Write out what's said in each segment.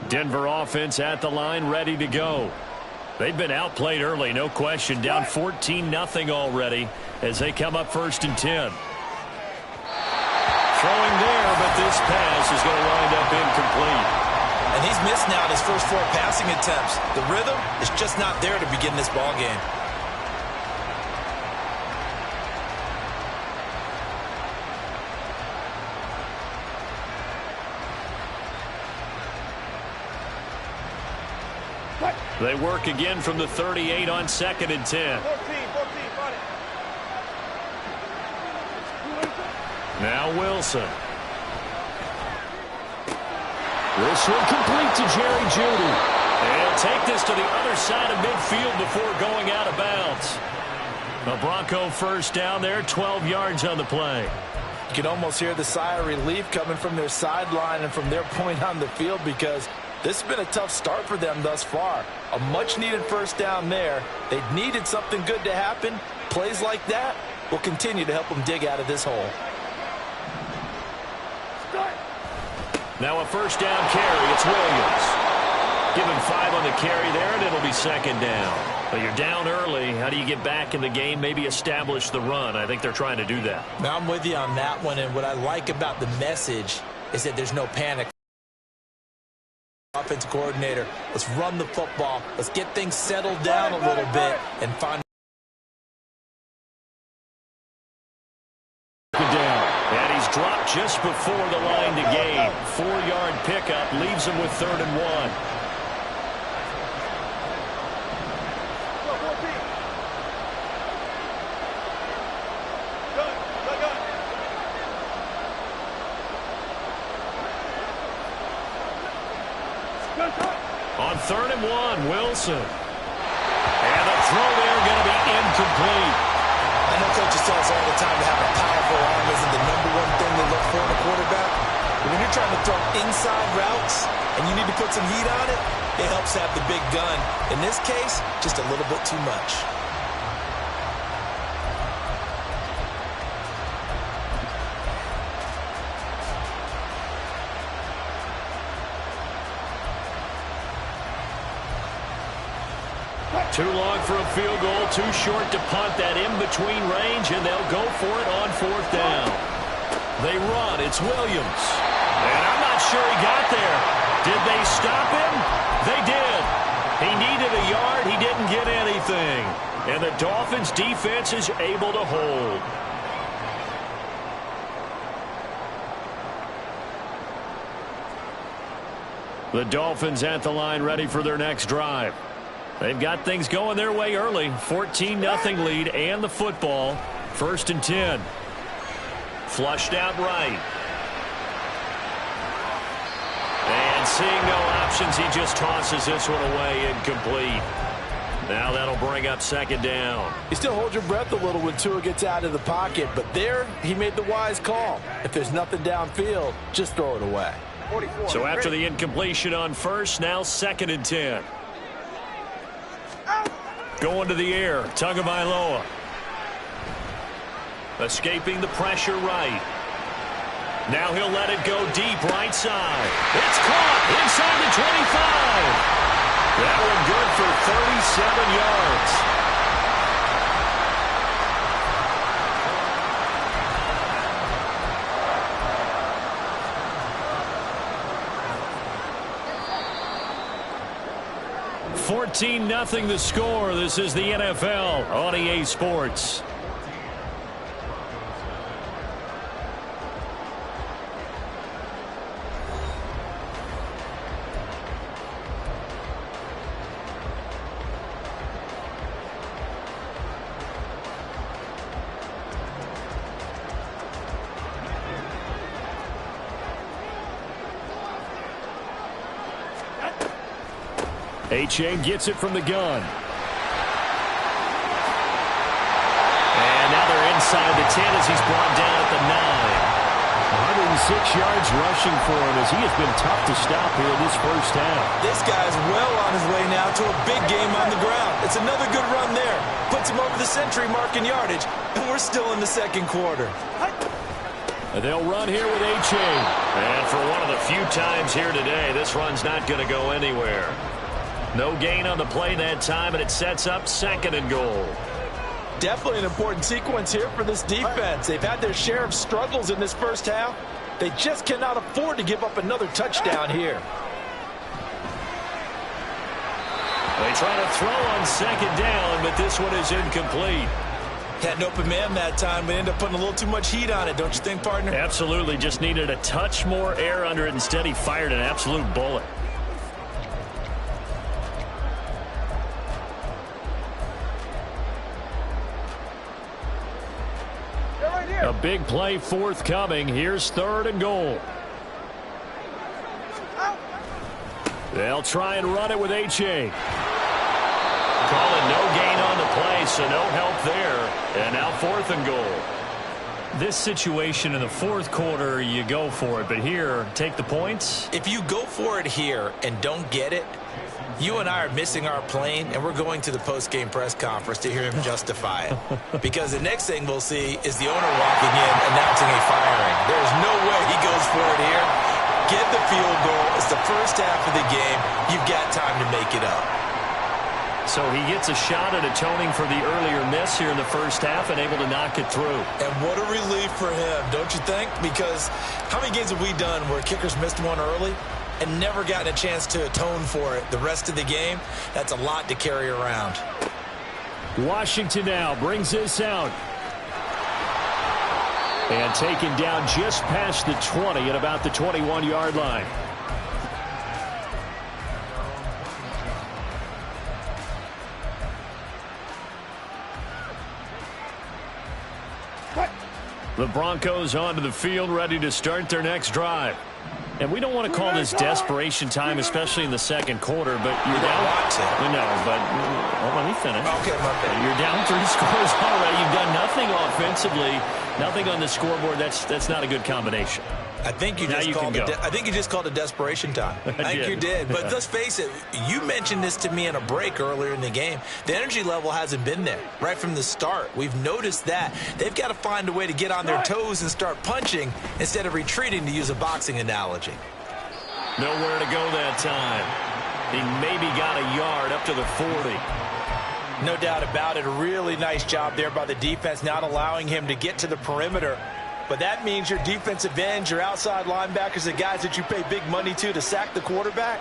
Denver offense at the line, ready to go. They've been outplayed early, no question. Down 14-0 already as they come up 1st and 10. Throwing there, but this pass is going to wind up incomplete. And he's missed now his first 4 passing attempts. The rhythm is just not there to begin this ball game. They work again from the 38 on 2nd and 10. Now Wilson. This one complete to Jerry Jeudy. And he'll take this to the other side of midfield before going out of bounds. A Bronco first down there, 12 yards on the play. You can almost hear the sigh of relief coming from their sideline and from their point on the field, because this has been a tough start for them thus far. A much-needed first down there. They needed something good to happen. Plays like that will continue to help them dig out of this hole. Now a first down carry. It's Williams. Give him 5 on the carry there, and it'll be 2nd down. But you're down early. How do you get back in the game, maybe establish the run? I think they're trying to do that. Now, I'm with you on that one, and what I like about the message is that there's no panic. Offensive coordinator, let's run the football. Let's get things settled down a little bit and find down. And he's dropped just before the line to gain. 4-yard pickup leaves him with 3rd and 1. On 3rd and 1, Wilson. And the throw there going to be incomplete. I know coaches tell us all the time to have a powerful arm isn't the #1 thing they look for in a quarterback. But when you're trying to throw inside routes and you need to put some heat on it, it helps have the big gun. In this case, just a little bit too much. Too long for a field goal, too short to punt that in-between range, and they'll go for it on 4th down. They run. It's Williams. And I'm not sure he got there. Did they stop him? They did. He needed a yard. He didn't get anything. And the Dolphins' defense is able to hold. The Dolphins at the line, ready for their next drive. They've got things going their way early. 14-0 lead and the football. 1st and 10. Flushed out right. And seeing no options, he just tosses this one away, incomplete. Now that'll bring up 2nd down. You still hold your breath a little when Tua gets out of the pocket, but there he made the wise call. If there's nothing downfield, just throw it away. So after the incompletion on 1st, now 2nd and 10. Going to the air, Tagovailoa. Escaping the pressure right. Now he'll let it go deep right side. It's caught inside the 25. That one good for 37 yards. (14-0) the score. This is the NFL on EA Sports. A-Chain gets it from the gun. And now they're inside the 10 as he's brought down at the 9. 106 yards rushing for him as he has been tough to stop here this first half. This guy's well on his way now to a big game on the ground. It's another good run there. Puts him over the century mark in yardage, and we're still in the 2nd quarter. They'll run here with A-Chain. And for one of the few times here today, this run's not going to go anywhere. No gain on the play that time, and it sets up 2nd and goal. Definitely an important sequence here for this defense. They've had their share of struggles in this first half. They just cannot afford to give up another touchdown here. They try to throw on 2nd down, but this one is incomplete. Had an open man that time, but ended up putting a little too much heat on it, don't you think, partner? Absolutely. Just needed a touch more air under it. Instead, he fired an absolute bullet. A big play forthcoming. Here's 3rd and goal. They'll try and run it with A-Chain. Calling no gain on the play, so no help there. And now 4th and goal. This situation in the 4th quarter, you go for it. But here, take the points. If you go for it here and don't get it, you and I are missing our plane, and we're going to the post-game press conference to hear him justify it. Because the next thing we'll see is the owner walking in, announcing a firing. There's no way he goes for it here. Get the field goal. It's the first half of the game. You've got time to make it up. So he gets a shot at atoning for the earlier miss here in the first half and able to knock it through. And what a relief for him, don't you think? Because how many games have we done where kickers missed one early and never gotten a chance to atone for it the rest of the game? That's a lot to carry around. Washington now brings this out. And taken down just past the 20 at about the 21-yard line. The Broncos onto the field, ready to start their next drive. And we don't want to call this desperation time, especially in the 2nd quarter, but you're down. No, but let me finish. Okay, my bad. You're down 3 scores already. You've done nothing offensively, nothing on the scoreboard. That's not a good combination. I think you just called it desperation time. I think you did. But let's face it, you mentioned this to me in a break earlier in the game. The energy level hasn't been there right from the start. We've noticed that. They've got to find a way to get on their toes and start punching instead of retreating, to use a boxing analogy. Nowhere to go that time. He maybe got a yard up to the 40. No doubt about it. A really nice job there by the defense, not allowing him to get to the perimeter. But that means your defensive ends, your outside linebackers, the guys that you pay big money to sack the quarterback,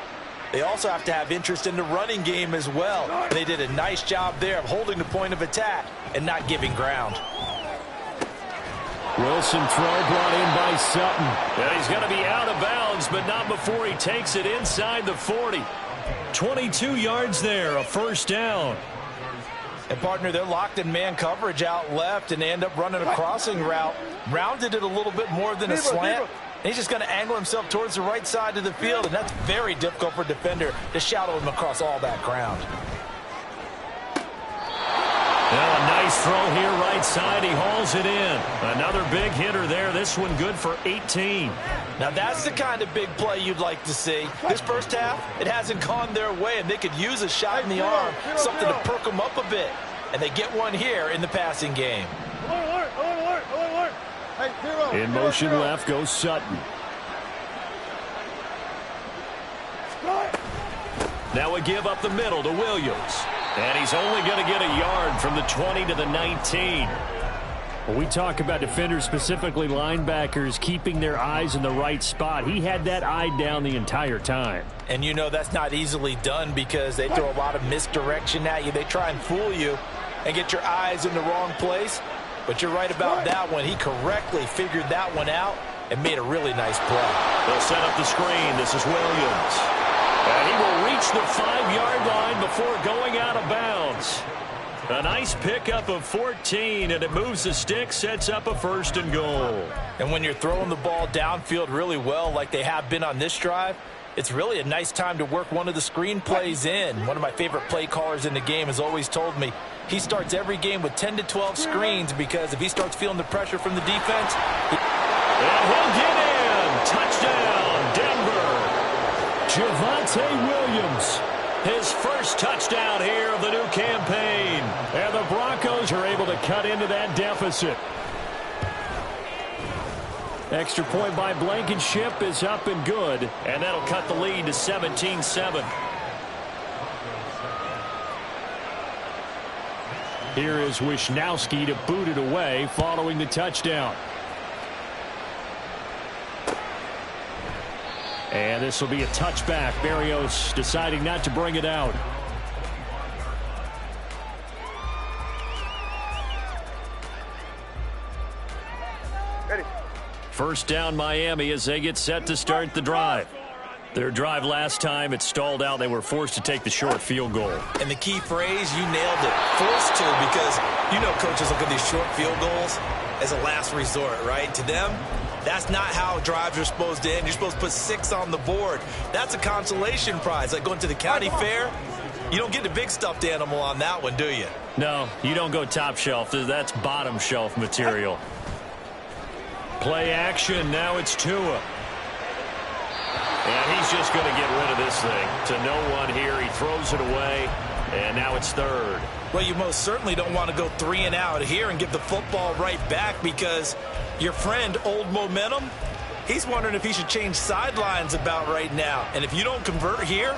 they also have to have interest in the running game as well. And they did a nice job there of holding the point of attack and not giving ground. Wilson throw brought in by Sutton. And he's going to be out of bounds, but not before he takes it inside the 40. 22 yards there, a 1st down. And, partner, they're locked in man coverage out left, and they end up running a crossing route. Rounded it a little bit more than a slant. And he's just going to angle himself towards the right side of the field, and that's very difficult for a defender to shadow him across all that ground. Well, a nice throw here right side. He hauls it in. Another big hitter there. This one good for 18. Now, that's the kind of big play you'd like to see. This first half, it hasn't gone their way, and they could use a shot in the arm, something to perk them up a bit. And they get one here in the passing game. In motion left goes Sutton. Now we give up the middle to Williams. And he's only going to get a yard from the 20 to the 19. When we talk about defenders, specifically linebackers, keeping their eyes in the right spot, he had that eye down the entire time. And you know that's not easily done because they throw a lot of misdirection at you. They try and fool you and get your eyes in the wrong place. But you're right about that one. He correctly figured that one out and made a really nice play. They'll set up the screen. This is Williams. And he will reach the 5-yard line before going out of bounds. A nice pickup of 14, and it moves the stick, sets up a 1st and goal. And when you're throwing the ball downfield really well like they have been on this drive, it's really a nice time to work one of the screen plays in. One of my favorite play callers in the game has always told me he starts every game with 10 to 12 screens because if he starts feeling the pressure from the defense... And he'll get in. Touchdown, Denver. Javonte Williams. His first touchdown here of the new campaign. And the Broncos are able to cut into that deficit. Extra point by Blankenship is up and good, and that'll cut the lead to 17-7. Here is Wisnowski to boot it away following the touchdown. And this will be a touchback. Berrios deciding not to bring it out. First down Miami as they get set to start the drive. Their drive last time, it stalled out. They were forced to take the short field goal. And the key phrase, you nailed it, forced to, because you know coaches look at these short field goals as a last resort, right? To them, that's not how drives are supposed to end. You're supposed to put 6 on the board. That's a consolation prize. Like going to the county fair, you don't get the big stuffed animal on that one, do you? No, you don't go top shelf. That's bottom shelf material. Play action. Now it's Tua. And he's just going to get rid of this thing. To no one here. He throws it away. And now it's third. Well, you most certainly don't want to go 3 and out here and give the football right back, because your friend, Old Momentum, he's wondering if he should change sidelines about right now. And if you don't convert here,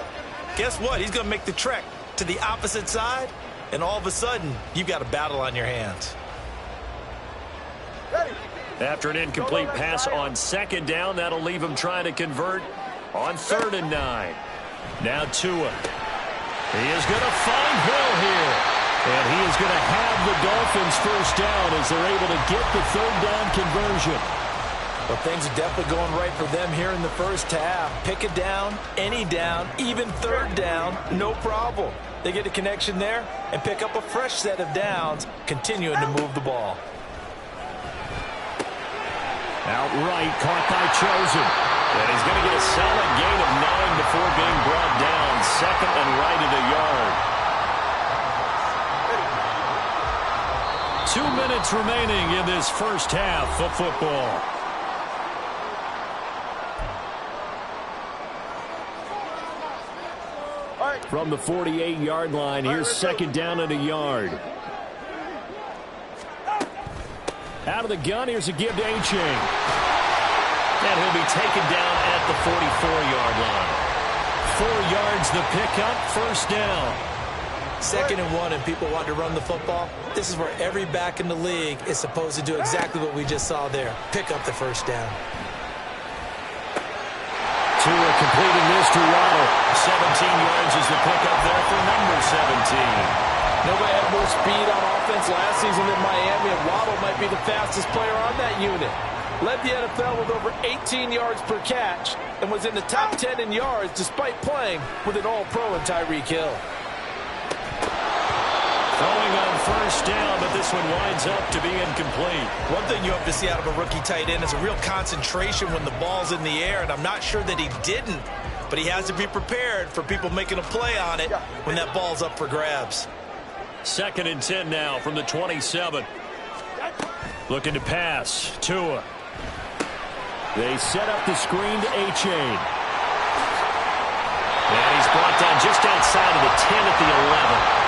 guess what? He's going to make the trek to the opposite side, and all of a sudden, you've got a battle on your hands. After an incomplete pass on second down, that'll leave him trying to convert on 3rd and 9. Now Tua. He is going to find Hill here. And he is going to have the Dolphins first down as they're able to get the 3rd down conversion. Well, things are definitely going right for them here in the first half. Pick a down, any down, even 3rd down, no problem. They get a connection there and pick up a fresh set of downs, continuing to move the ball. Outright caught by Chosen. And he's going to get a solid gain of 9 before being brought down. 2nd and right at a yard. 2 minutes remaining in this first half of football. From the 48-yard line, here's 2nd down and a yard. Out of the gun, here's a give to A-Chain. And he'll be taken down at the 44-yard line. 4 yards the pickup, first down. 2nd and 1, and people want to run the football. This is where every back in the league is supposed to do exactly what we just saw there. Pick up the first down. Tua completing this to Waddle. 17 yards is the pickup there for number 17. Nobody had more speed on offense last season than Miami, and Waddle might be the fastest player on that unit. Led the NFL with over 18 yards per catch and was in the top 10 in yards despite playing with an all-pro in Tyreek Hill. Throwing on first down, but this one winds up to be incomplete. One thing you hope to see out of a rookie tight end is a real concentration when the ball's in the air, and I'm not sure that he didn't, but he has to be prepared for people making a play on it when that ball's up for grabs. 2nd and 10 now from the 27. Looking to pass. Tua. They set up the screen to A-Chain. And he's brought down just outside of the 10 at the 11.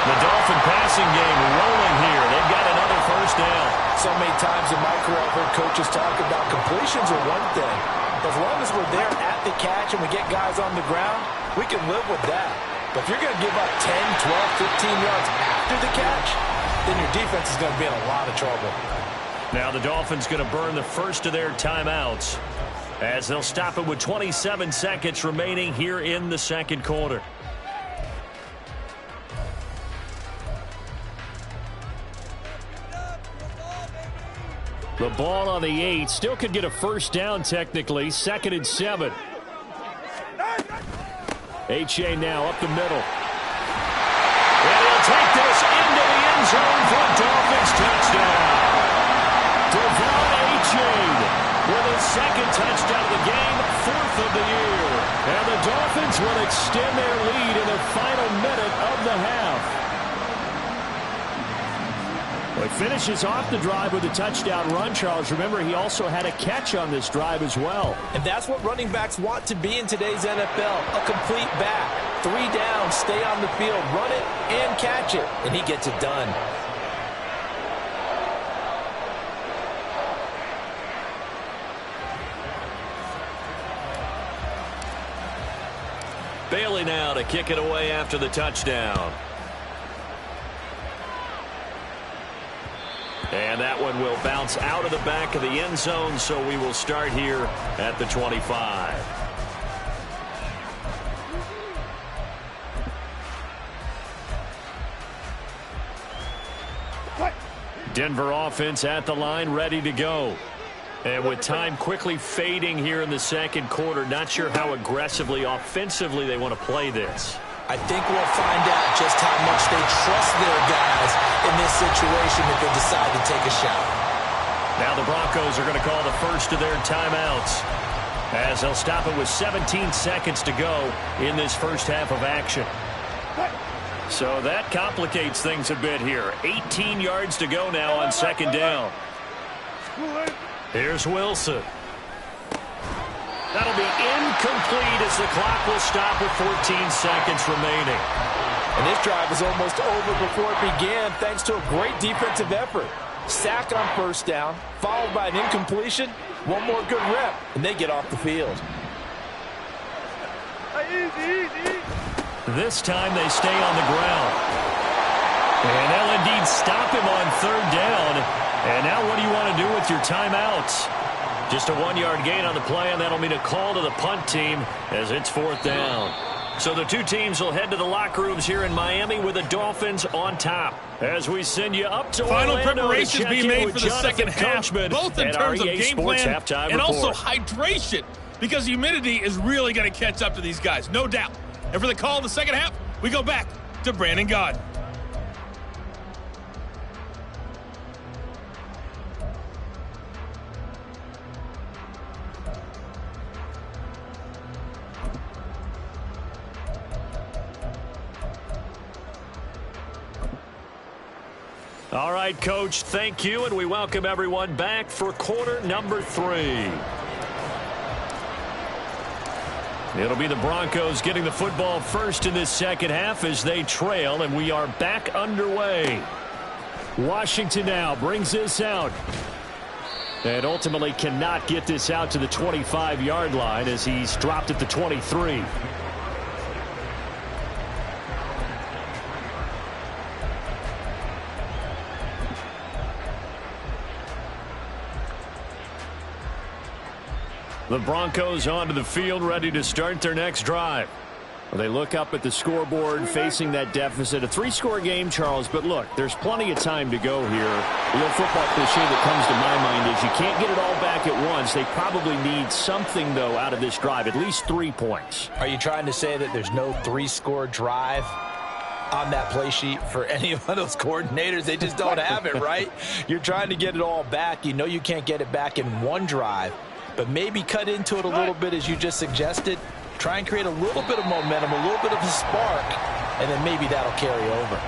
The Dolphin passing game rolling here. They've got another first down. So many times in my career I've heard coaches talk about completions are one thing. As long as we're there at the catch and we get guys on the ground, we can live with that. But if you're going to give up 10, 12, 15 yards after the catch, then your defense is going to be in a lot of trouble. Now the Dolphins going to burn the first of their timeouts as they'll stop it with 27 seconds remaining here in the second quarter. The ball on the 8. Still could get a first down technically. 2nd and 7. A-Chain now up the middle. And he'll take this into the end zone for a Dolphins touchdown. Devon A-Chain with his 2nd touchdown of the game, 4th of the year. And the Dolphins will extend their lead in the final minute of the half. Well, he finishes off the drive with a touchdown run, Charles. Remember, he also had a catch on this drive as well. And that's what running backs want to be in today's NFL, a complete back. 3 down, stay on the field, run it, and catch it. And he gets it done. Staley now to kick it away after the touchdown. And that one will bounce out of the back of the end zone, so we will start here at the 25. Denver offense at the line, ready to go. And with time quickly fading here in the second quarter, not sure how aggressively, offensively they want to play this. I think we'll find out just how much they trust their guys in this situation if they decide to take a shot. Now the Broncos are going to call the first of their timeouts, as they'll stop it with 17 seconds to go in this first half of action. So that complicates things a bit here. 18 yards to go now on second down. Here's Wilson. That'll be incomplete as the clock will stop with 14 seconds remaining. And this drive was almost over before it began thanks to a great defensive effort. Sack on first down, followed by an incompletion. One more good rep, and they get off the field. This time they stay on the ground. And they'll indeed stop him on third down. And now what do you want to do with your timeouts? Just a 1-yard gain on the play, and that'll mean a call to the punt team as it's fourth down. So the two teams will head to the locker rooms here in Miami with the Dolphins on top. As we send you up to final Orlando preparations to being made for the second half, both in terms of game plan and also hydration, because humidity is really going to catch up to these guys, no doubt. And for the call of the second half, we go back to Brandon Gaudin. All right, Coach, thank you, and we welcome everyone back for quarter number 3. It'll be the Broncos getting the football first in this second half as they trail, and we are back underway. Washington now brings this out, and ultimately cannot get this out to the 25-yard line as he's dropped at the 23. The Broncos onto the field, ready to start their next drive. Well, they look up at the scoreboard, facing that deficit. A 3-score game, Charles, but look, there's plenty of time to go here. The old football cliche that comes to my mind is you can't get it all back at once. They probably need something, though, out of this drive, at least 3 points. Are you trying to say that there's no 3-score drive on that play sheet for any of those coordinators? They just don't have it, right? You're trying to get it all back. You know you can't get it back in one drive. But maybe cut into it a little bit, as you just suggested. Try and create a little bit of momentum, a little bit of a spark, and then maybe that'll carry over.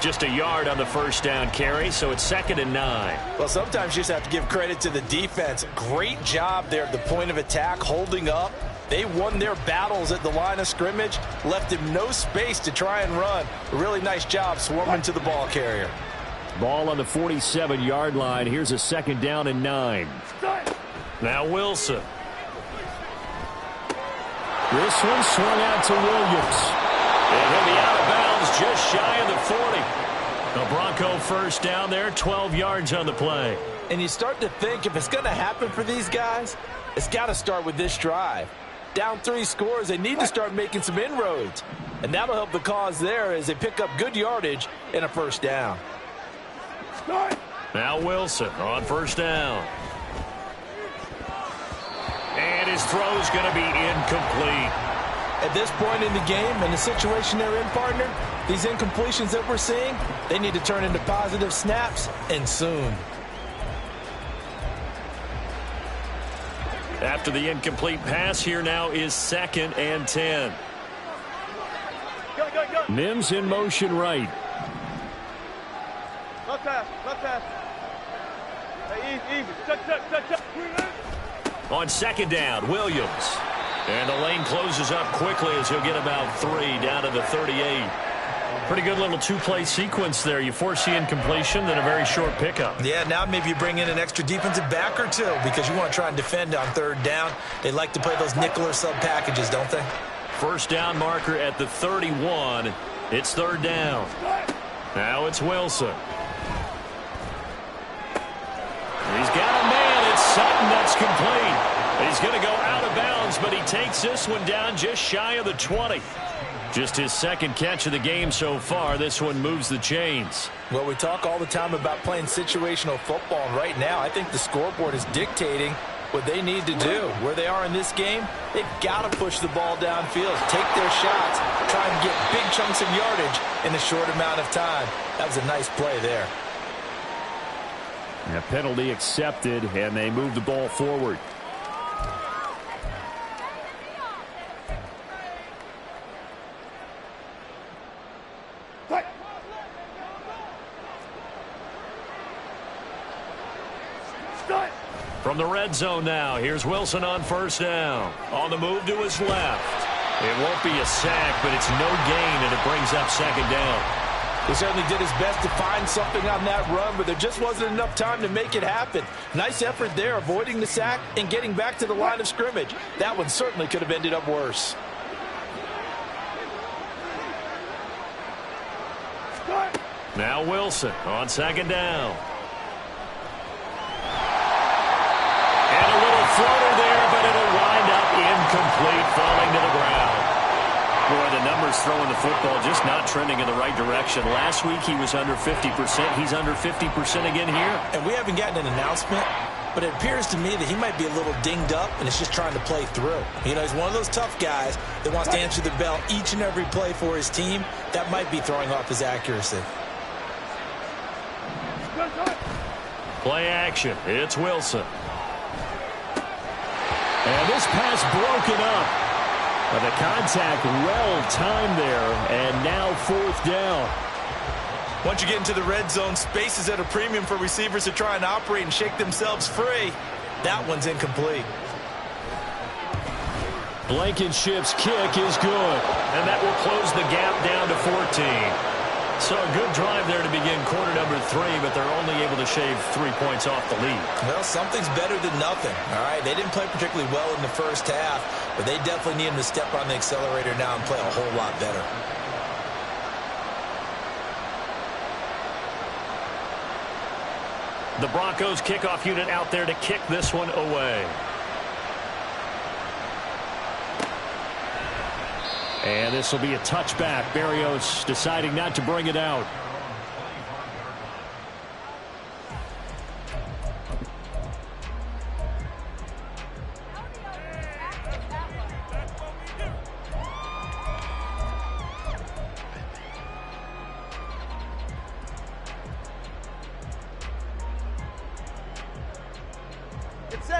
Just a yard on the first down carry, so it's 2nd and 9. Well, sometimes you just have to give credit to the defense. Great job there at the point of attack, holding up. They won their battles at the line of scrimmage, left him no space to try and run. A really nice job swarming to the ball carrier. Ball on the 47-yard line. Here's a 2nd down and 9. Now Wilson. This one swung out to Williams. And he'll be out of bounds just shy of the 40. The Bronco first down there, 12 yards on the play. And you start to think if it's going to happen for these guys, it's got to start with this drive. Down 3 scores, they need to start making some inroads. And that'll help the cause there as they pick up good yardage and a first down. Now Wilson on first down. And his throw's going to be incomplete. At this point in the game and the situation they're in, partner, these incompletions that we're seeing, they need to turn into positive snaps, and soon. After the incomplete pass, here now is 2nd and 10. Go. Mims in motion right. Left pass. Hey, easy. Touch. On 2nd down, Williams. And the lane closes up quickly as he'll get about 3 down to the 38. Pretty good little 2-play sequence there. You force the incompletion, then a very short pickup. Yeah, now maybe you bring in an extra defensive back or two because you want to try and defend on 3rd down. They like to play those nickel or sub packages, don't they? First down marker at the 31. It's third down. Now it's Wilson. He's got a man. It's Sutton. That's complete. He's going to go out of bounds, but he takes this one down just shy of the 20. Just his second catch of the game so far. This one moves the chains. Well, we talk all the time about playing situational football, and right now I think the scoreboard is dictating what they need to do. Where they are in this game, they've got to push the ball downfield, take their shots, try and get big chunks of yardage in a short amount of time. That was a nice play there. A penalty accepted, and they move the ball forward. From the red zone now, here's Wilson on first down. On the move to his left. It won't be a sack, but it's no gain, and it brings up second down. He certainly did his best to find something on that run, but there just wasn't enough time to make it happen. Nice effort there, avoiding the sack and getting back to the line of scrimmage. That one certainly could have ended up worse. Now Wilson on second down. And a little floater there, but it'll wind up incomplete, falling to the ground. Boy, the numbers throwing the football just not trending in the right direction. Last week he was under 50%. He's under 50% again here. And we haven't gotten an announcement, but it appears to me that he might be a little dinged up and is just trying to play through. You know, he's one of those tough guys that wants to answer the bell each and every play for his team. That might be throwing off his accuracy. Play action. It's Wilson. And this pass broken up. But the contact well timed there, and now fourth down. Once you get into the red zone, space is at a premium for receivers to try and operate and shake themselves free. That one's incomplete. Blankenship's kick is good, and that will close the gap down to 14. So a good drive there to begin quarter number 3, but they're only able to shave 3 points off the lead. Well, something's better than nothing, all right? They didn't play particularly well in the first half, but they definitely need them to step on the accelerator now and play a whole lot better. The Broncos kickoff unit out there to kick this one away. And this will be a touchback. Berrios deciding not to bring it out.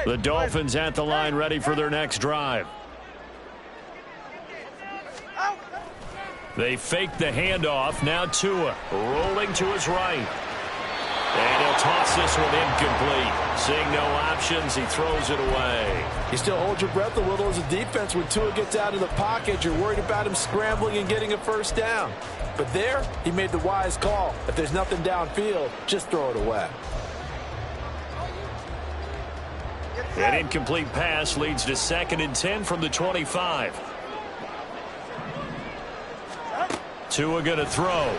The Dolphins at the line, ready for their next drive. They fake the handoff. Now Tua rolling to his right. And he'll toss this one incomplete. Seeing no options, he throws it away. You still hold your breath a little as a defense when Tua gets out of the pocket. You're worried about him scrambling and getting a first down. But there, he made the wise call. If there's nothing downfield, just throw it away. An incomplete pass leads to 2nd and 10 from the 25. Tua going to throw. And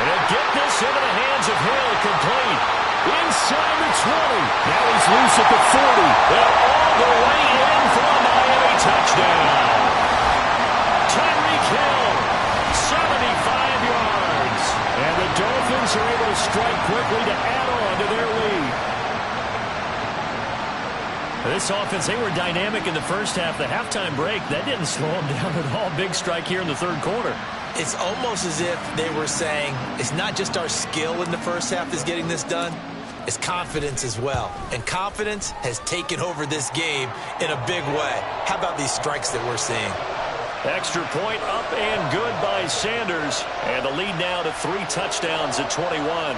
he'll get this into the hands of Hill, complete. Inside the 20. Now he's loose at the 40. And all the way in for a Miami touchdown. Tyreek Hill, 75 yards. And the Dolphins are able to strike quickly to add on to their lead. This offense, they were dynamic in the first half. The halftime break, that didn't slow them down at all. Big strike here in the third quarter. It's almost as if they were saying, it's not just our skill in the first half that's getting this done, it's confidence as well. And confidence has taken over this game in a big way. How about these strikes that we're seeing? Extra point up and good by Sanders. And the lead now to 3 touchdowns at 21.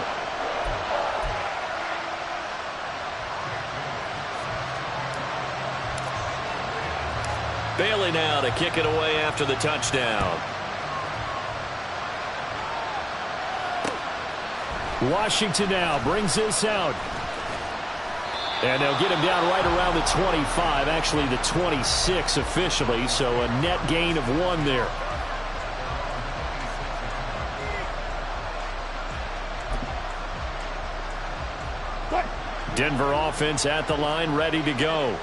Bailey now to kick it away after the touchdown. Washington now brings this out. And they'll get him down right around the 25, actually the 26 officially, so a net gain of 1 there. Denver offense at the line, ready to go.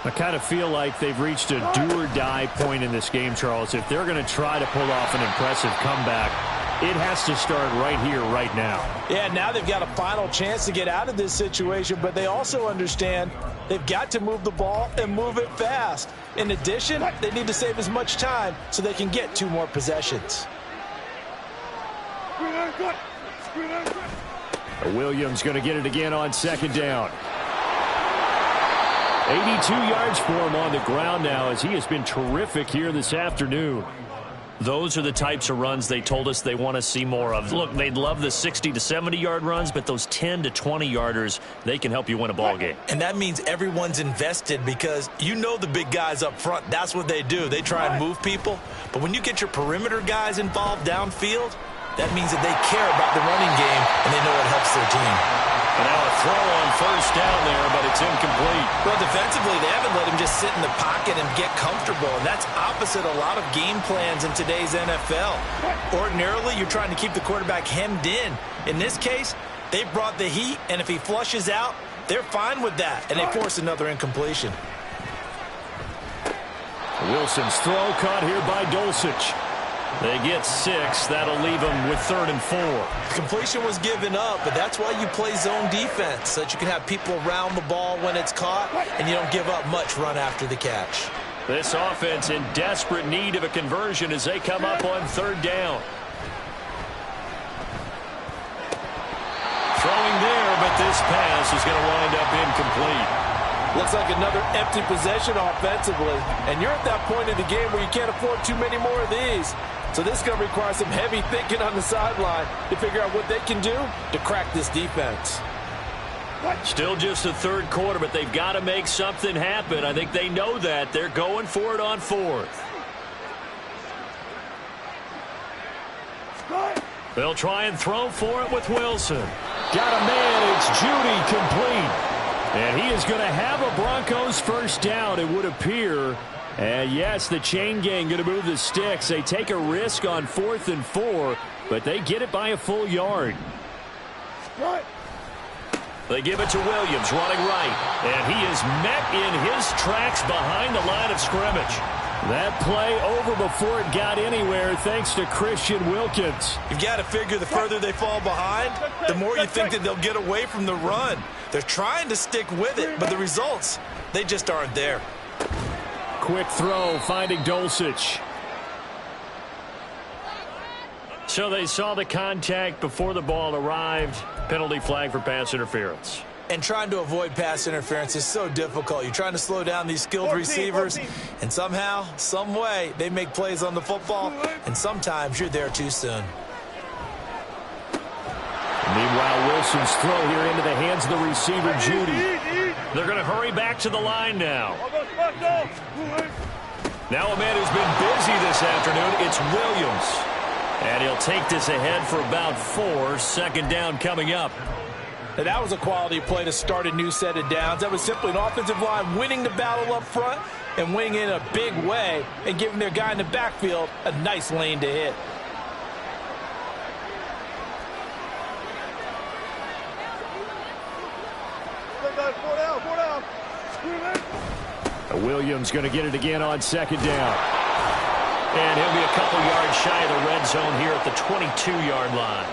I kind of feel like they've reached a do-or-die point in this game, Charles. If they're going to try to pull off an impressive comeback, it has to start right here, right now. Yeah, now they've got a final chance to get out of this situation, but they also understand they've got to move the ball and move it fast. In addition, they need to save as much time so they can get 2 more possessions. Williams going to get it again on 2nd down. 82 yards for him on the ground now as he has been terrific here this afternoon. Those are the types of runs they told us they want to see more of. Look, they'd love the 60 to 70-yard runs, but those 10 to 20-yarders, they can help you win a ball game. And that means everyone's invested because you know the big guys up front, that's what they do. They try and move people. But when you get your perimeter guys involved downfield, that means that they care about the running game and they know it helps their team. And now a throw on 1st down there, but it's incomplete. Well, defensively, they haven't let him just sit in the pocket and get comfortable, and that's opposite a lot of game plans in today's NFL. Ordinarily, you're trying to keep the quarterback hemmed in. In this case, they brought the heat, and if he flushes out, they're fine with that, and they force another incompletion. Wilson's throw caught here by Dulcich. They get 6. That'll leave them with 3rd and 4. Completion was given up, but that's why you play zone defense, so that you can have people around the ball when it's caught, and you don't give up much run after the catch. This offense in desperate need of a conversion as they come up on 3rd down. Throwing there, but this pass is going to wind up incomplete. Looks like another empty possession offensively, and you're at that point in the game where you can't afford too many more of these. So this is going to require some heavy thinking on the sideline to figure out what they can do to crack this defense. Still just the 3rd quarter, but they've got to make something happen. I think they know that. They're going for it on 4th. They'll try and throw for it with Wilson. Got a man. It's Judy complete. And he is going to have a Broncos 1st down, it would appear. And yes, the chain gang going to move the sticks. They take a risk on 4th and 4, but they get it by a full yard. They give it to Williams, running right. And he is met in his tracks behind the line of scrimmage. That play over before it got anywhere thanks to Christian Wilkins. You've got to figure the further they fall behind, the more you think that they'll get away from the run. They're trying to stick with it, but the results, they just aren't there. Quick throw, finding Dulcich. So they saw the contact before the ball arrived. Penalty flag for pass interference. And trying to avoid pass interference is so difficult. You're trying to slow down these skilled receivers, and somehow, some way, they make plays on the football, and sometimes you're there too soon. Meanwhile, Wilson's throw here into the hands of the receiver, Judy. They're going to hurry back to the line now. Now a man who's been busy this afternoon, it's Williams. And he'll take this ahead for about 4. 2nd down coming up. And that was a quality play to start a new set of downs. That was simply an offensive line winning the battle up front and winning in a big way and giving their guy in the backfield a nice lane to hit. Williams going to get it again on 2nd down. And he'll be a couple yards shy of the red zone here at the 22-yard line.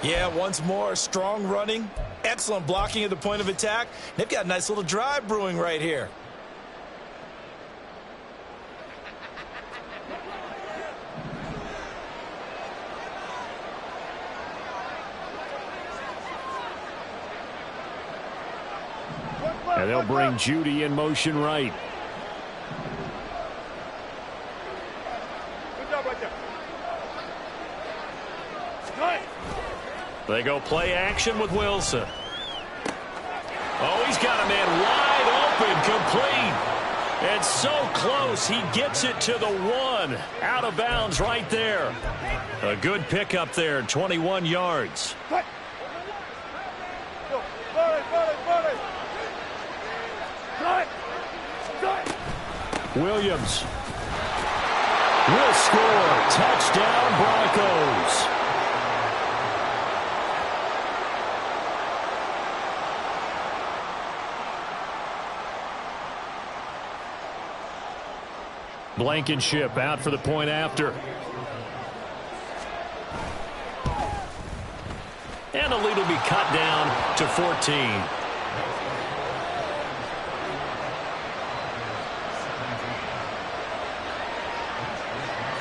Yeah, once more, strong running, excellent blocking at the point of attack. They've got a nice little drive brewing right here. And they'll bring Judy in motion right. Good job right there. They go play action with Wilson. Oh, he's got a man wide open, complete. And so close, he gets it to the 1. Out of bounds right there. A good pickup there, 21 yards. Williams will score. Touchdown, Broncos. Blankenship out for the point after. And the lead will be cut down to 14.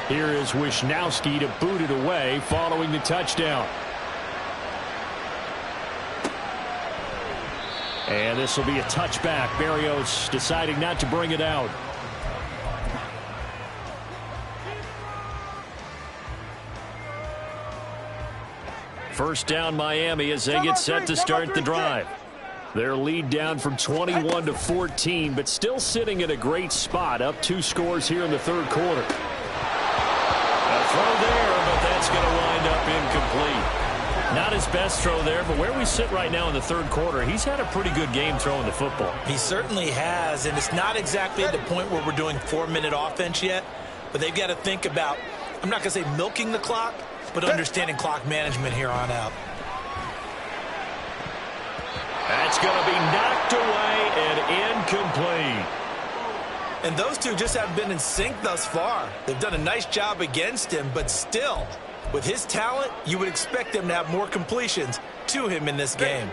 Here is Wisnowski to boot it away following the touchdown. And this will be a touchback. Barrios deciding not to bring it out. First down Miami as they get set to start the drive. Their lead down from 21 to 14, but still sitting at a great spot, up 2 scores here in the third quarter. A throw there, but that's going to wind up incomplete. Not his best throw there, but where we sit right now in the third quarter, he's had a pretty good game throwing the football. He certainly has, and it's not exactly at the point where we're doing 4-minute offense yet, but they've got to think about, I'm not going to say milking the clock, but understanding clock management here on out. That's going to be knocked away and incomplete. And those two just haven't been in sync thus far. They've done a nice job against him, but still, with his talent, you would expect them to have more completions to him in this game.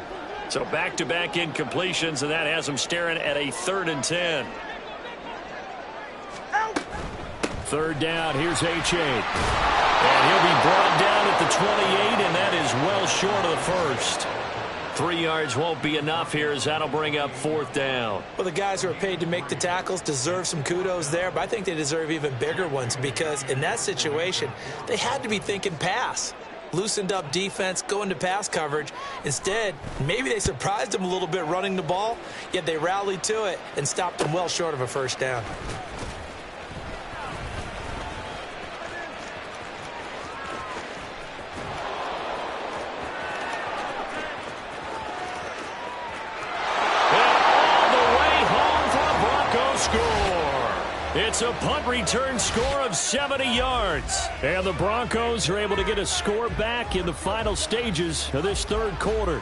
So back-to-back incompletions, and that has him staring at a 3rd and 10. Third down, here's H.A. And he'll be brought down at the 28, and that is well short of the first. 3 yards won't be enough here as that'll bring up 4th down. Well, the guys who are paid to make the tackles deserve some kudos there, but I think they deserve even bigger ones because in that situation, they had to be thinking pass. Loosened up defense, going to pass coverage. Instead, maybe they surprised them a little bit running the ball, yet they rallied to it and stopped them well short of a first down. It's a punt return score of 70 yards. And the Broncos are able to get a score back in the final stages of this third quarter.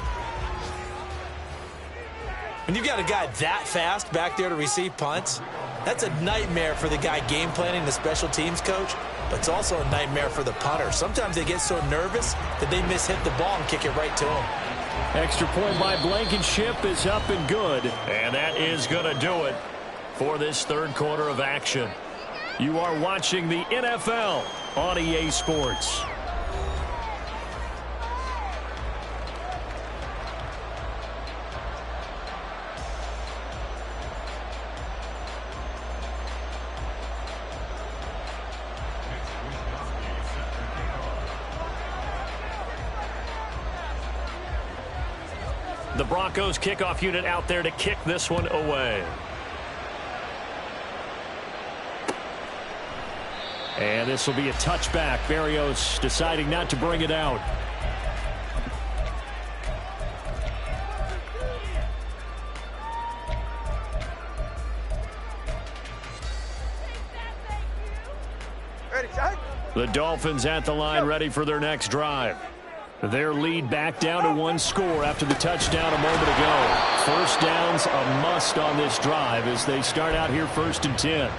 When you've got a guy that fast back there to receive punts, that's a nightmare for the guy game planning, the special teams coach, but it's also a nightmare for the punter. Sometimes they get so nervous that they mishit the ball and kick it right to him. Extra point by Blankenship is up and good. And that is going to do it for this third quarter of action. You are watching the NFL on EA Sports. The Broncos kickoff unit out there to kick this one away. And this will be a touchback. Barrios deciding not to bring it out. The Dolphins at the line ready for their next drive. Their lead back down to 1 score after the touchdown a moment ago. First down's a must on this drive as they start out here 1st and 10.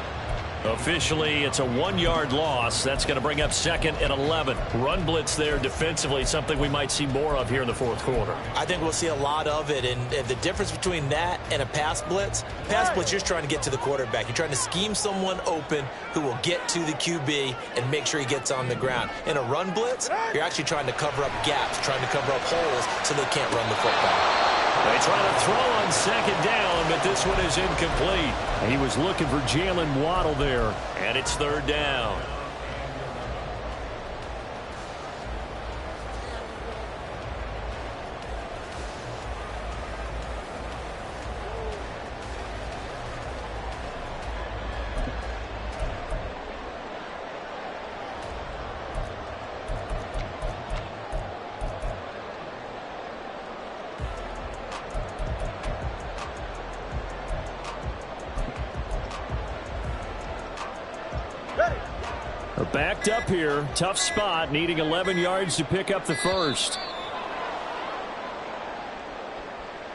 Officially, it's a 1-yard loss. That's going to bring up 2nd and 11. Run blitz there defensively, something we might see more of here in the fourth quarter. I think we'll see a lot of it, and the difference between that and a pass blitz, you're just trying to get to the quarterback. You're trying to scheme someone open who will get to the QB and make sure he gets on the ground. In a run blitz, you're actually trying to cover up gaps, trying to cover up holes so they can't run the football. They try to throw on 2nd down, but this one is incomplete. He was looking for Jalen Waddle there, and it's 3rd down. They're backed up here. Tough spot, needing 11 yards to pick up the first.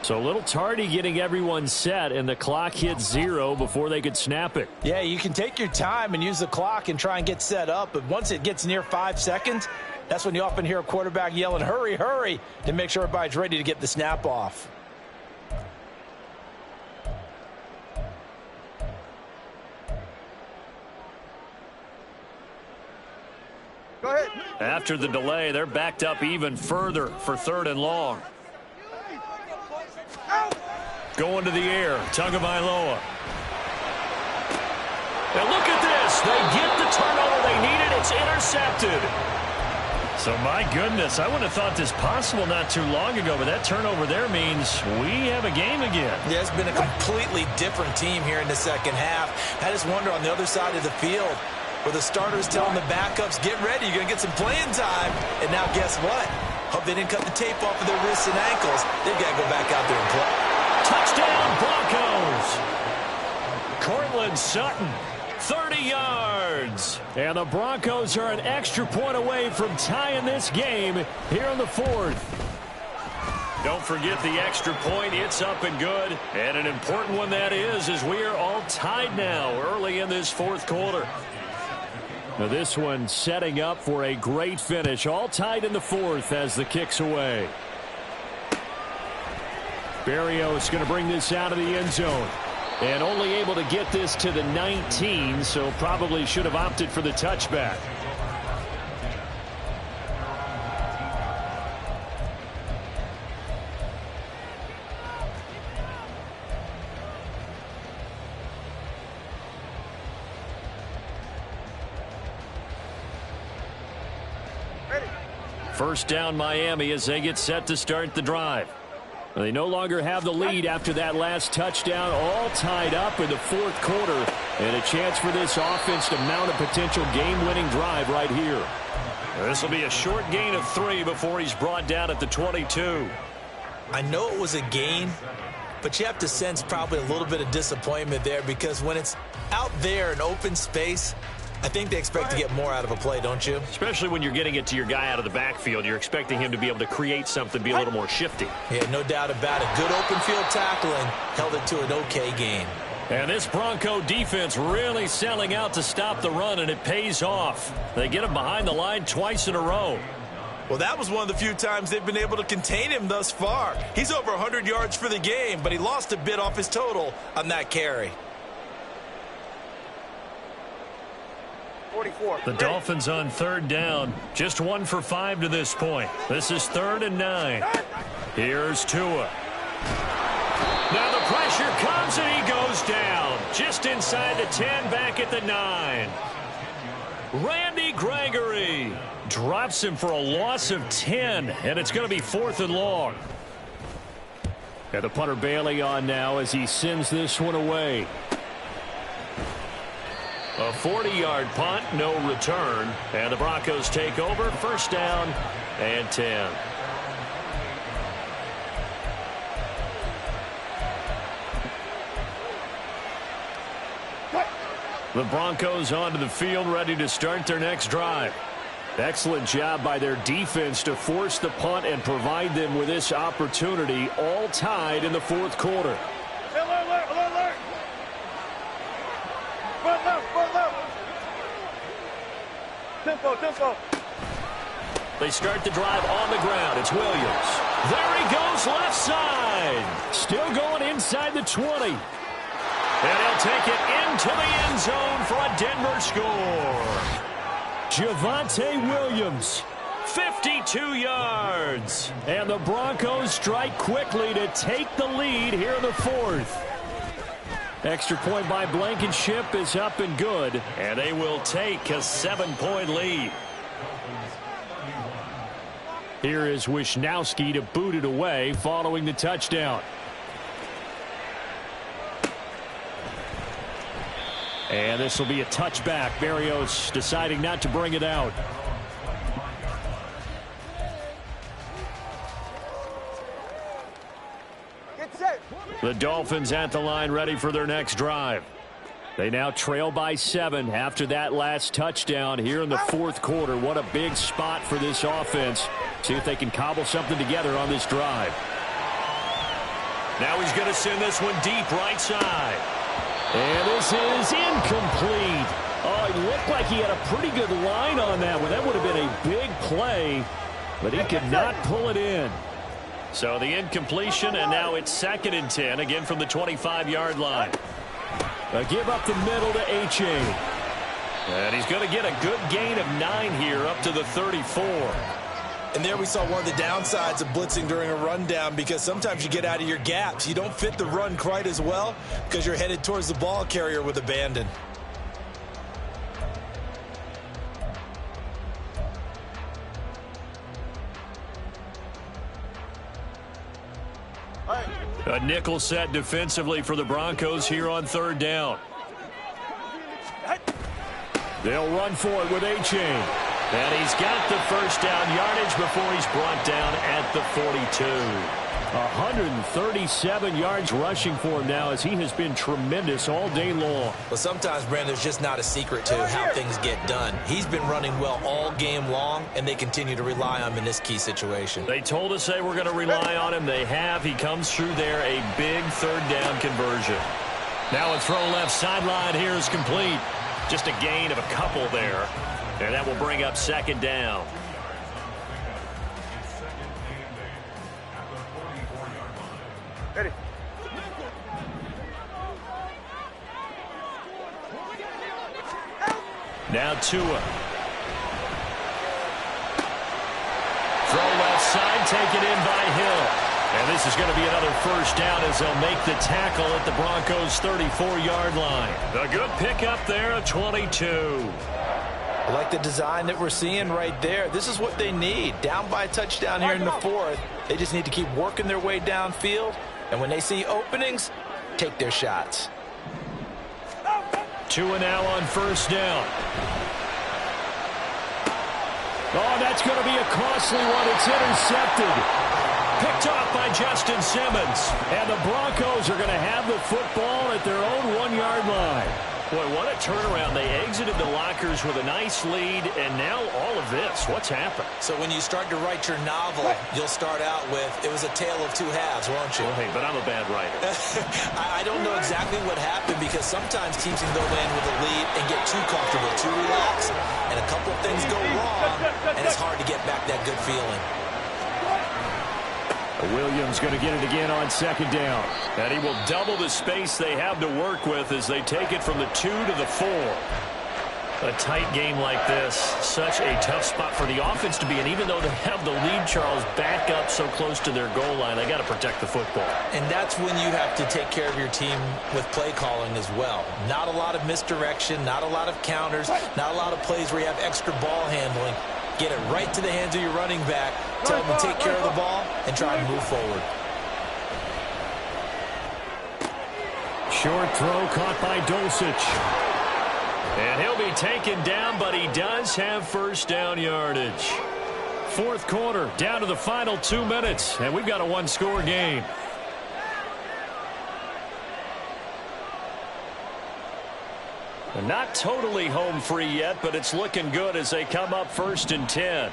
So a little tardy getting everyone set, and the clock hit 0 before they could snap it. Yeah, you can take your time and use the clock and try and get set up, but once it gets near 5 seconds, that's when you often hear a quarterback yelling, hurry, hurry, to make sure everybody's ready to get the snap off. Go ahead. After the delay, they're backed up even further for 3rd and long. Going to the air, Tagovailoa. Now look at this. They get the turnover they needed. It's intercepted. So my goodness, I wouldn't have thought this possible not too long ago, but that turnover there means we have a game again. Yeah, it's been a completely different team here in the second half. I just wonder on the other side of the field, where the starters telling the backups, get ready, you're going to get some playing time. And now guess what? Hope they didn't cut the tape off of their wrists and ankles. They've got to go back out there and play. Touchdown, Broncos. Cortland Sutton, 30 yards. And the Broncos are an extra point away from tying this game here in the 4th. Don't forget the extra point. It's up and good. And an important one that is, as we are all tied now early in this 4th quarter. Now this one setting up for a great finish. All tied in the 4th as the kick's away. Berrios going to bring this out of the end zone. And only able to get this to the 19, so probably should have opted for the touchback. First down Miami as they get set to start the drive. They no longer have the lead after that last touchdown, all tied up in the 4th quarter, and a chance for this offense to mount a potential game-winning drive right here. This will be a short gain of 3 before he's brought down at the 22. I know it was a gain, but you have to sense probably a little bit of disappointment there, because when it's out there in open space, I think they expect to get more out of a play, don't you? Especially when you're getting it to your guy out of the backfield. You're expecting him to be able to create something, be a little more shifty. Yeah, no doubt about it. Good open field tackling held it to an okay game. And this Bronco defense really selling out to stop the run, and it pays off. They get him behind the line twice in a row. Well, that was one of the few times they've been able to contain him thus far. He's over 100 yards for the game, but he lost a bit off his total on that carry. 44. The Dolphins on 3rd down. Just 1 for 5 to this point. This is 3rd and 9. Here's Tua. Now the pressure comes and he goes down. Just inside the 10, back at the 9. Randy Gregory drops him for a loss of 10, and it's going to be 4th and long. And the punter Bailey on now as he sends this one away. A 40-yard punt, no return, and the Broncos take over. 1st down and 10. The Broncos onto the field, ready to start their next drive. Excellent job by their defense to force the punt and provide them with this opportunity, all tied in the 4th quarter. Alert, alert, alert. Front left, front left. Tempo, tempo. They start the drive on the ground. It's Williams. There he goes, left side. Still going inside the 20. And he'll take it into the end zone for a Denver score. Javonte Williams, 52 yards. And the Broncos strike quickly to take the lead here in the 4th. Extra point by Blankenship is up and good. And they will take a 7-point lead. Here is Wisnowski to boot it away following the touchdown. And this will be a touchback. Berrios deciding not to bring it out. Get set. The Dolphins at the line ready for their next drive. They now trail by 7 after that last touchdown here in the fourth quarter. What a big spot for this offense. See if they can cobble something together on this drive. Now he's going to send this one deep right side. And this is incomplete. Oh, it looked like he had a pretty good line on that one. That would have been a big play, but he could not pull it in. So the incompletion, and now it's 2nd and 10, again from the 25-yard line. A give up the middle to H.A. And he's going to get a good gain of 9 here up to the 34. And there we saw one of the downsides of blitzing during a rundown, because sometimes you get out of your gaps. You don't fit the run quite as well because you're headed towards the ball carrier with abandon. A nickel set defensively for the Broncos here on 3rd down. They'll run for it with H.A. And he's got the first down yardage before he's brought down at the 42. 137 yards rushing for him now, as he has been tremendous all day long. Well, sometimes, Brandon, there's just not a secret to how things get done. He's been running well all game long, and they continue to rely on him in this key situation. They told us they were going to rely on him. They have. He comes through there, a big 3rd down conversion. Now a throw left sideline here is complete. Just a gain of a couple there. And that will bring up 2nd down. Ready. Now Tua. Throw left side, taken in by Hill. And this is going to be another first down as they'll make the tackle at the Broncos' 34-yard line. A good pickup there at 22. I like the design that we're seeing right there. This is what they need. Down by a touchdown here in the 4th. They just need to keep working their way downfield. And when they see openings, take their shots. Tua now on first down. Oh, that's going to be a costly one. It's intercepted. Picked off by Justin Simmons. And the Broncos are going to have the football at their own 1-yard line. Boy, what a turnaround. They exited the lockers with a nice lead, and now all of this. What's happened? So when you start to write your novel, you'll start out with, it was a tale of 2 halves, won't you? Well, hey, but I'm a bad writer. I don't know exactly what happened, because sometimes teams can go in with a lead and get too comfortable, too relaxed, and a couple of things go wrong, and it's hard to get back that good feeling. Williams going to get it again on 2nd down. And he will double the space they have to work with as they take it from the 2 to the 4. A tight game like this, such a tough spot for the offense to be in. Even though they have the lead, Charles, back up so close to their goal line, they got to protect the football. And that's when you have to take care of your team with play calling as well. Not a lot of misdirection, not a lot of counters, not a lot of plays where you have extra ball handling. Get it right to the hands of your running back. Tell them to take care of the ball and try and move forward. Short throw caught by Dulcich. And he'll be taken down, but he does have first down yardage. Fourth quarter, down to the final 2 minutes, and we've got a 1-score game. They're not totally home free yet, but it's looking good as they come up 1st and 10.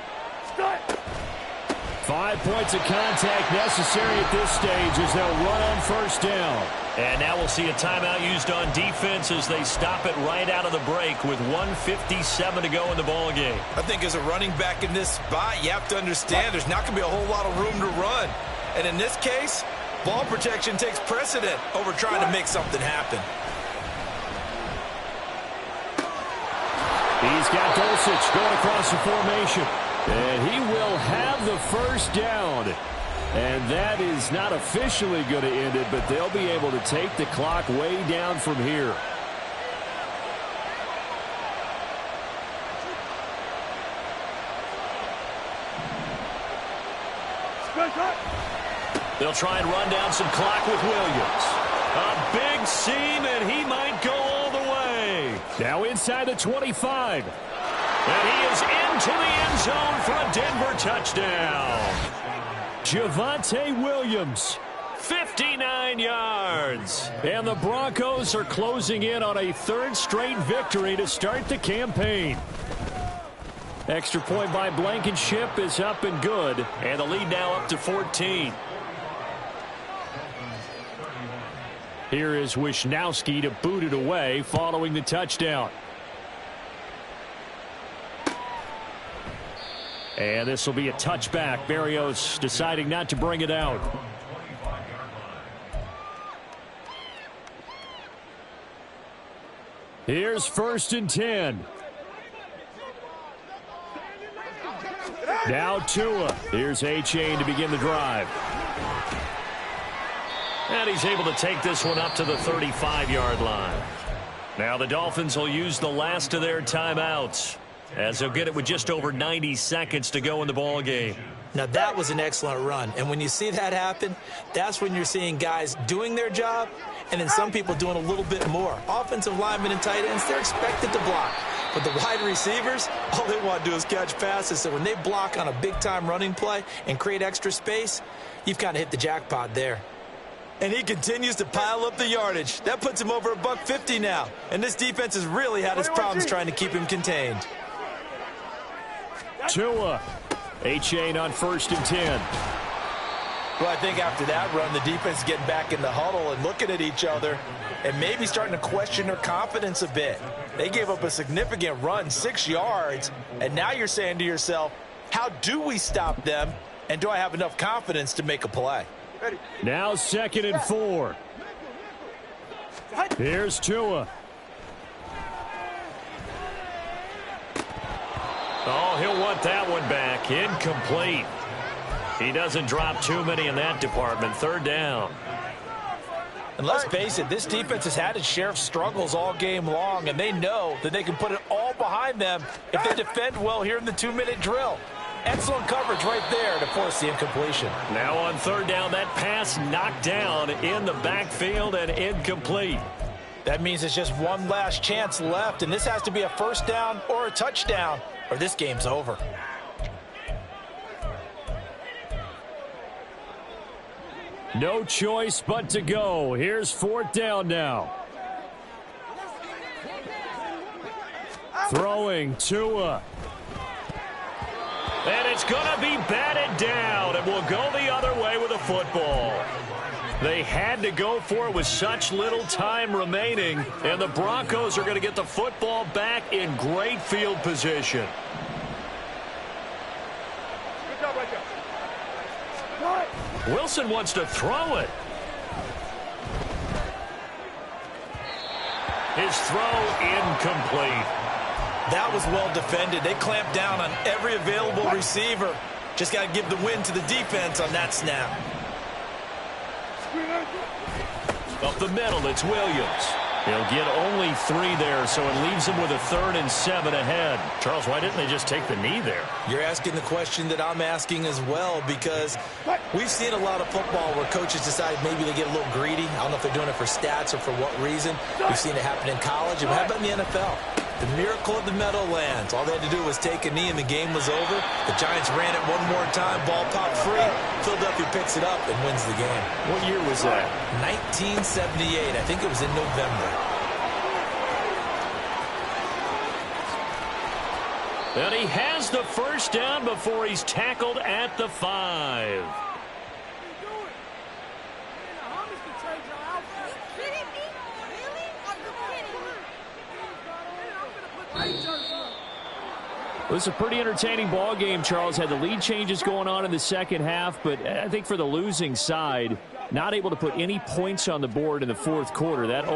5 points of contact necessary at this stage as they'll run on first down. And now we'll see a timeout used on defense as they stop it right out of the break with 1:57 to go in the ball game. I think as a running back in this spot, you have to understand there's not going to be a whole lot of room to run. And in this case, ball protection takes precedent over trying to make something happen. He's got Dulcich going across the formation. And he will have the first down. And that is not officially going to end it, but they'll be able to take the clock way down from here. They'll try and run down some clock with Williams. A big seam, and he might go all the way. Now inside the 25. And he is into the end zone for a Denver touchdown. Javonte Williams 59 yards. And the Broncos are closing in on a third straight victory to start the campaign. Extra point by Blankenship is up and good. And the lead now up to 14. Here is Wisnowski to boot it away following the touchdown. And this will be a touchback. Berrios deciding not to bring it out. Here's 1st and 10. Now Tua. Here's A-Chain to begin the drive. And he's able to take this one up to the 35-yard line. Now the Dolphins will use the last of their timeouts, as they'll get it with just over 90 seconds to go in the ball game. Now that was an excellent run, and when you see that happen, that's when you're seeing guys doing their job and then some people doing a little bit more. Offensive linemen and tight ends, they're expected to block. But the wide receivers, all they want to do is catch passes. So when they block on a big-time running play and create extra space, you've kind of hit the jackpot there. And he continues to pile up the yardage. That puts him over $150 now. And this defense has really had its problems trying to keep him contained. Tua. A-Chain on 1st and 10. Well, I think after that run, the defense is getting back in the huddle and looking at each other and maybe starting to question their confidence a bit. They gave up a significant run, 6 yards, and now you're saying to yourself, how do we stop them, and do I have enough confidence to make a play? Now 2nd and 4. Here's Tua. Oh, he'll want that one back. Incomplete. He doesn't drop too many in that department. 3rd down. And let's face it, this defense has had its share of struggles all game long, and they know that they can put it all behind them if they defend well here in the 2-minute drill. Excellent coverage right there to force the incompletion. Now on 3rd down, that pass knocked down in the backfield and incomplete. That means it's just one last chance left, and this has to be a 1st down or a touchdown, or this game's over. No choice but to go. Here's 4th down now. Throwing Tua. And it's going to be batted down, and we'll go the other way with the football. They had to go for it with such little time remaining, and the Broncos are going to get the football back in great field position. Good job right there. Wilson wants to throw it. His throw incomplete. That was well defended. They clamped down on every available receiver. Just got to give the win to the defense on that snap. Up the middle, it's Williams. He'll get only 3 there, so it leaves him with a 3rd and 7 ahead. Charles, why didn't they just take the knee there? You're asking the question that I'm asking as well, because we've seen a lot of football where coaches decide maybe they get a little greedy. I don't know if they're doing it for stats or for what reason. We've seen it happen in college, and how about in the NFL? The miracle of the Meadowlands. All they had to do was take a knee and the game was over. The Giants ran it one more time. Ball popped free. Philadelphia picks it up and wins the game. What year was that? 1978. I think it was in November. And he has the 1st down before he's tackled at the 5. It was a pretty entertaining ball game, Charles. Had the lead changes going on in the 2nd half, but I think for the losing side, not able to put any points on the board in the 4th quarter. That